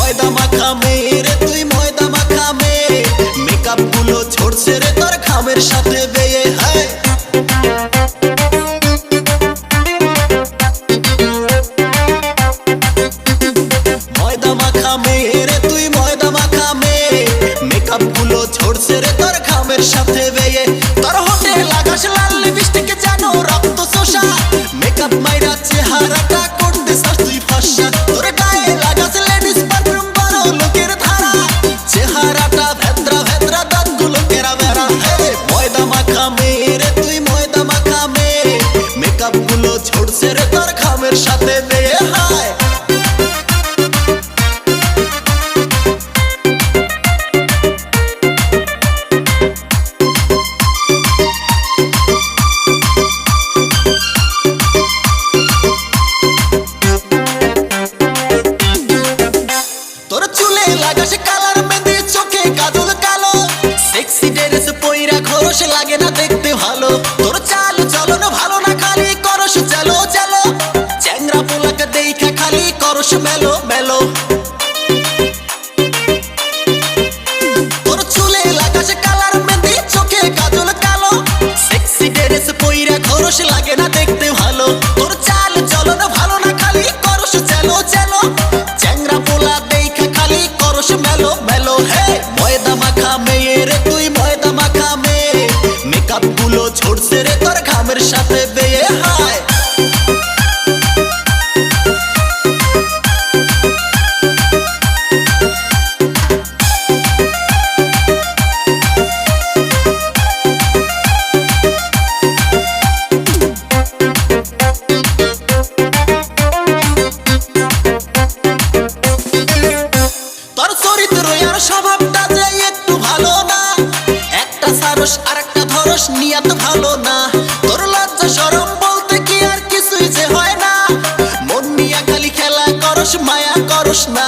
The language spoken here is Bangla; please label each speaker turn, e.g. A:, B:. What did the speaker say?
A: ময়দা মাখা মেয়ে রে তুই ময়দা মাখা মেয়ে, মেকআপ গুলো ঝরছে রে তোর খামের সাথে বেয়ে। হায় ময়দা মাখা মেয়ে রে তুই ময়দা মাখা মেয়ে, মেকআপ গুলো ঝরছে রে তোর খামের সাথে বেয়ে। তোর হোটে লাগাস লাল লিপস্টিক যেন রক্ত চোষা, মেকআপ মাইরা চেহারাটা করতে চাস তুই ফর্সা। তোর গায়ে লাগাস লেডিস পারফিউম বড় লোকের ধারা, চেহারাটা ভেদ্রা ভেদ্রা দাঁতগুলো কেরা বেড়া। ময়দা মাখা মেয়ে রে তুই ময়দা মাখা মেয়ে, মেকআপ গুলো ঝরছে রে তোর খামের সাথে বেয়ে। হায় তোর চুলে লাগাস কালার মেহেদি, চোখে কাজল কালো, সেক্সি ড্রেস পইরা খরচ লাগে না দেখতে ভালো। তোর চাল চলন ভালো না খালি করস চালো চালো, চ্যাংরা পোলাকে দেখা খালি করস মেলো মেলো। তোর চুলে লাগাস কালার মেহেদি, চোখে কাজল কালো, সেক্সি ড্রেস পইরা খরচ লাগে না দেখতে ভালো। তোর চাল চলন ভালো না খালি করস চালো চালো, চ্যাংরা পোলা দেখা খালি করস মেলো মেলো। হে ময়দা মাখা মেয়ে রে তুই ময়দা মাখা মেয়ে, মেকআপ গুলো ঝরছে রে তোর ঘামের সাথে বেয়ে। হায় তোর চরিত্র আর স্বভাবটা যে একটু ভালো না, একটা সারস আর একটা ধরস নিয়াত ভালো না। তোর লজ্জা শরম বলতে কি আর কিছুই যে হয় না, মন নিয়া খালি খেলা করস মায়া করস না।